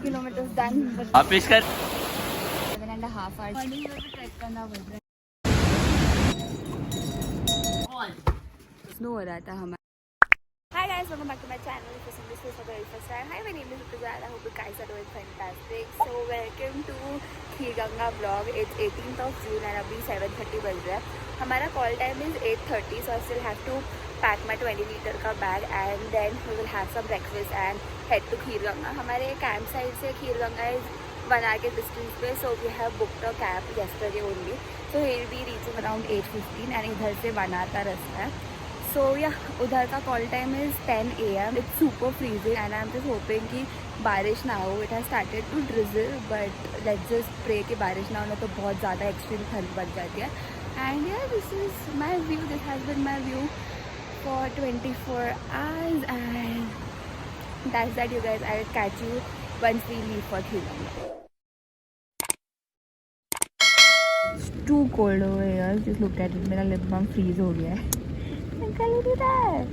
kilometers done, but वापिस कर 7.5 hours. Morning में भी ट्रैक करना पड़ रहा है. Snow हो रहा था हमारा. Hi guys, welcome back to my channel. If you're this for the very first time, hi, my name is Rutuja and I hope you guys are doing fantastic. So welcome to Kheerganga vlog. It's 18th of June and अभी 7:30 बज रहा है. हमारा call time is 8:30, so I still have to pack my 20-liter का bag and then we will have some breakfast and head to Kheerganga. हमारे camp side से Kheerganga is 1 hour के distance पे, so we have booked a cab yesterday only. So he'll be reaching around 8:15 and इधर से 1 hour का रास्ता है. So yeah, उधर का call time is 10 AM. It's super freezing and I'm just hoping कि बारिश ना हो. It has started to drizzle but let's just pray कि बारिश ना हो, ना तो बहुत ज़्यादा extreme ठंड बढ़ जाती है. And yeah, this is my view. This has been my view for 24 hours and that's that, you guys. I will catch you once we leave for Kheerganga. It's too cold over here. Just look at it. मेरा lip balm freeze हो गया है. Can you do that?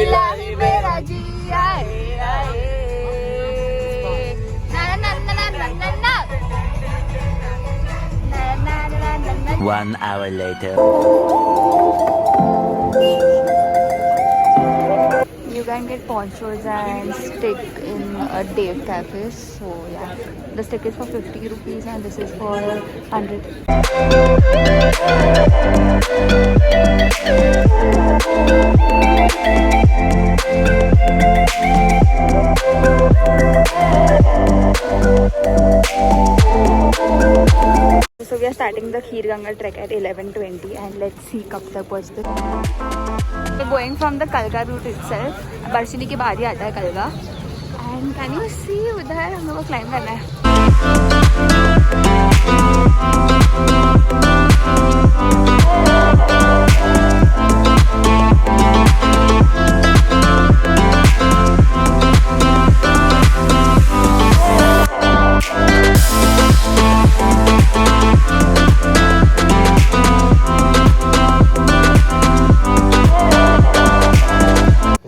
इलाही मेरा जी आए आए ना ना ना ना ना ना ना ना ना ना. 1 hour later. You can get ponchos and stick in a Dave cafe. So yeah, the stick is for 50 rupees and this is for 100. So we are starting the Kheerganga Trek at 11:20 and let's see कब तक पहुँचते. We're going from the Kalga route itself. बर्शिली के बाद ही आता है Kalga. And can you see उधर हम लोग को क्लाइंब करना है.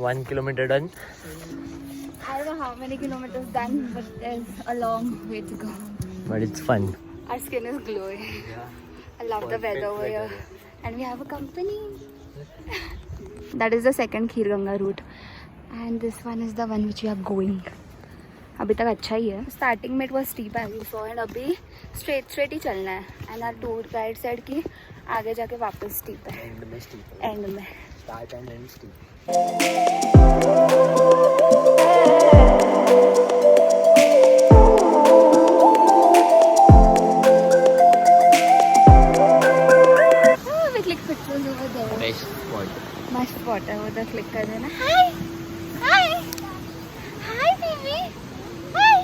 1 kilometer done. I don't know how many kilometers done, but there's a long way to go. But it's fun. Our skin is glowing. I love the weather over here. And we have a company. That is the second Kheerganga route. And this one is the one which we are going. अभी तक अच्छा ही है. Starting में it was steep as you saw and अभी straight ही चलना है. And our tour guide said कि आगे जाके वापस steep है. End में steep. End में. Start and end steep. We click pictures over there. Best spot. Must spot है उधर click कर देना. Hi, hi, hi, baby, hi.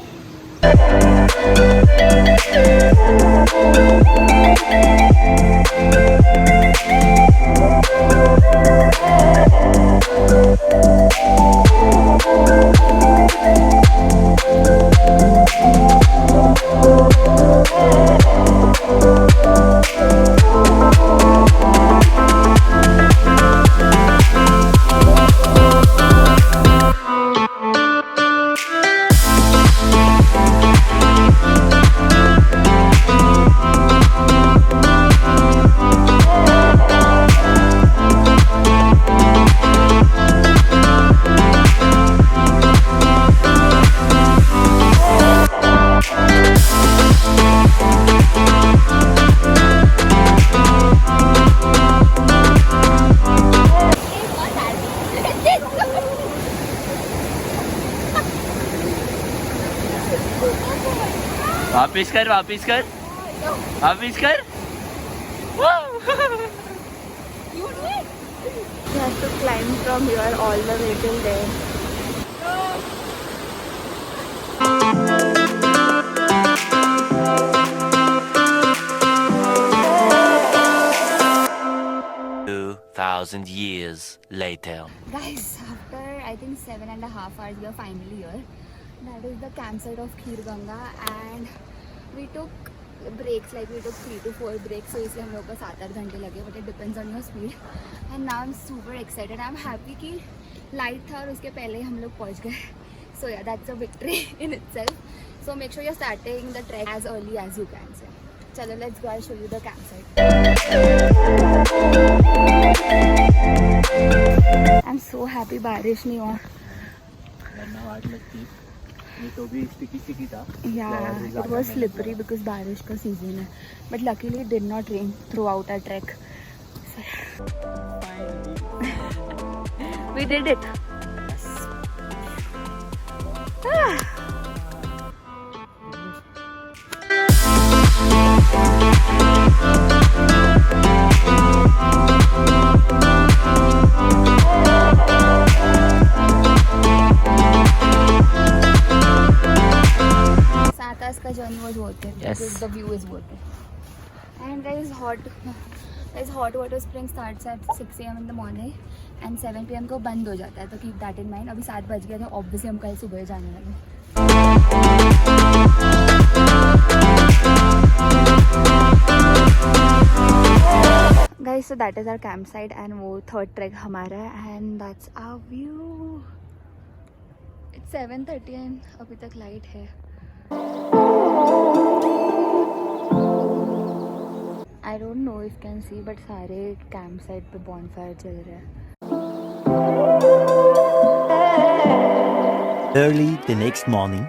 वापिस कर वापिस कर वापिस कर. You have to climb from here all the way till there. 2,000 years later. Guys, after I think 7.5 hours we are finally here. That is the campsite of Kheerganga and we took breaks like we took 3 to 4 breaks, so इसलिए हम लोग को 7-8 घंटे लगे, but it depends on your speed. And now I am super excited. I am happy कि light था और उसके पहले ही हम लोग पहुँच गए. So yeah that's a victory in itself. So make sure you are starting the track as early as you can. से चलो let's go, I show you the camp site. I am so happy बारिश नहीं हुआ. तो भी sticky था. Yeah, it was slippery because बारिश का सीजन है. But luckily it did not rain throughout our trek. We did it. का journey was worth it. Yes. Because the view is worth it. And there is hot water spring starts at 6 AM in the morning and 7 PM को बंद हो जाता है, तो keep that in mind. अभी 7 बज गए, तो obviously हम कल सुबह जाने लगे. Guys, so that is our campsite and वो third trek हमारा है, and that's our view. It's 7:30 and अभी तक light है. I don't know if you can see, but सारे कैंप साइट पे बॉनफायर चल रहा है. Early the next morning.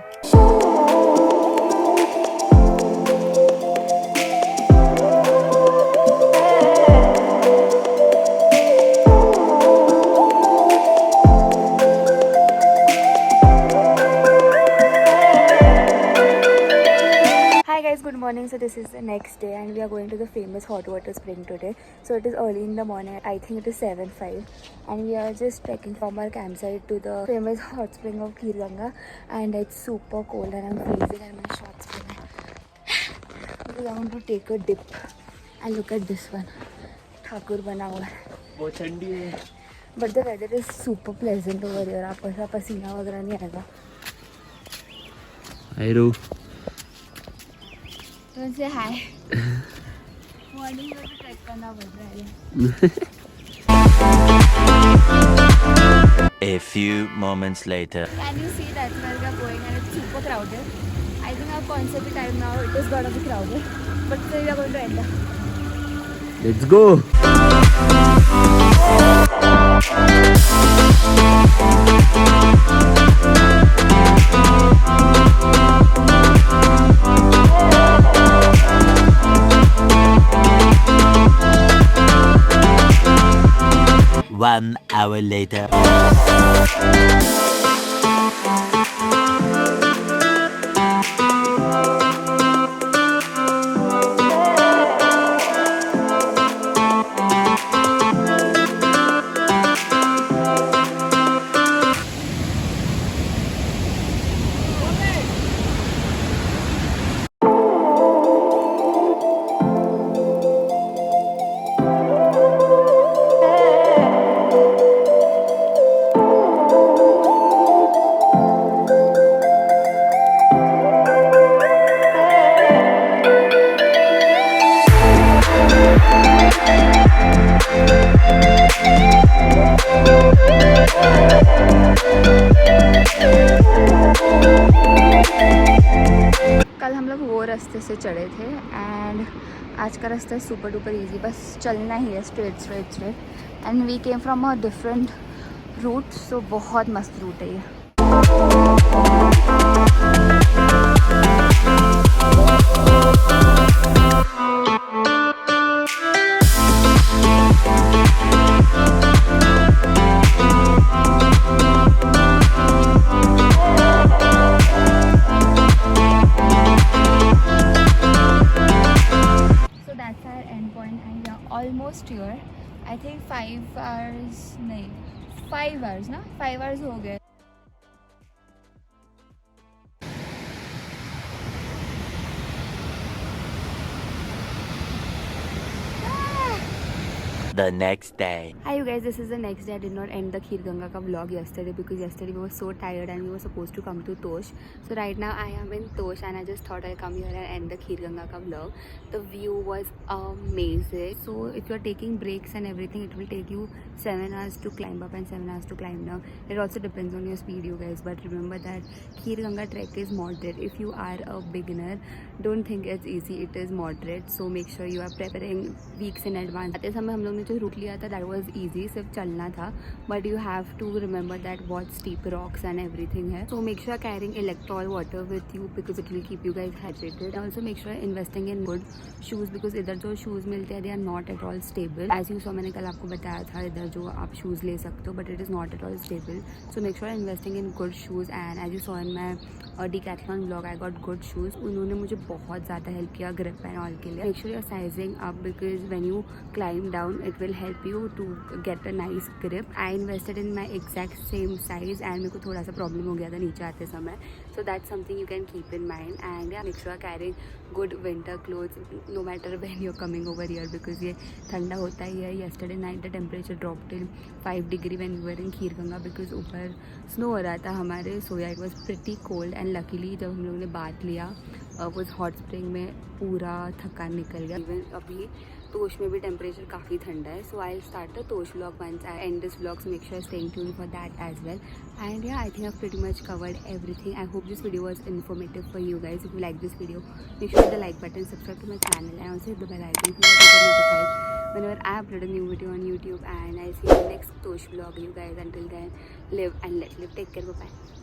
Good morning. So this is the next day and we are going to the famous hot water spring today. So it is early in the morning. I think it is 7:05 and we are just trekking from our campsite to the famous hot spring of Kheerganga, and it's super cold and I'm freezing and my shorts because I want to take a dip. And look at this one, Thakur बना हुआ है. वो ठंडी है. But the weather is super pleasant over here. आपको ऐसा पसीना वगैरह नहीं आएगा. Hi Ru. Don't say hi. Morning में भी ट्रैक करना पड़ रहा है. A few moments later. Can you see that where we are going and it's super crowded? I think our concept time now it is gonna be crowded, but still we are going to end up. Let's go. One hour later. रास्ते से चढ़े थे and आज का रास्ता super duper easy, बस चलना ही है straight and we came from a different route, so बहुत मस्त रूट है ये. Almost here. I think 5 hours नहीं 5 hours ना 5 hours हो गए. The next day. Hi you guys, this is the next day. I did not end the Kheerganga ka vlog yesterday because yesterday we were so tired and we were supposed to come to Tosh. So right now I am in Tosh and I just thought I'll come here and end the Kheerganga ka vlog. The view was amazing. So if you're taking breaks and everything, it will take you 7 hours to climb up and 7 hours to climb down. It also depends on your speed, you guys. But remember that Kheerganga Trek is moderate. If you are a beginner, don't think it's easy. It is moderate. So make sure you are preparing weeks in advance. आते समय हम लोग ने जो root लिया था, that was easy. सिर्फ चलना था. But you have to remember that what steep rocks and everything है. So make sure carrying electrol water with you because it will keep you guys hydrated. Also make sure investing in good shoes because इधर जो shoes मिलते हैं, they are not at all stable. As you saw, मैंने कल आपको बताया था इधर जो आप shoes ले सकते हो, but it is not at all stable. So make sure investing in good shoes. And as you saw in my decathlon vlog, I got good shoes. उन्होंने मुझे बहुत ज़्यादा help किया grip and all के लिए. Make sure you're sizing up because when you climb down, it will help you to get a nice grip. I invested in my exact same size and मेरे को थोड़ा सा problem हो गया था नीचे आते समय. So that's something you can keep in mind. And yeah, make sure carrying good winter clothes no matter when you're coming over here because ये ठंडा होता ही है. Yesterday night the temperature dropped till 5 degree when we were in Kheerganga because ऊपर snow हो रहा था हमारे. So yeah, it was pretty cold and luckily जब हम लोगों ने बात लिया उस हॉट स्प्रिंग में पूरा थकान निकल गया. इवन अभी तोश में भी टेम्परेचर काफ़ी ठंडा है. So I start the Tosh vlog once I end this vlog. So make sure staying tuned for that as well. And yeah I think I pretty much covered everything. I hope this video was informative for you guys. If you like this video, make sure hit the like button, subscribe to my channel, and also hit the bell icon so that you get notified whenever I upload a new video on YouTube. And I'll see you in the next Tosh vlog, you guys. Until then, live and let live. Take care. Bye bye.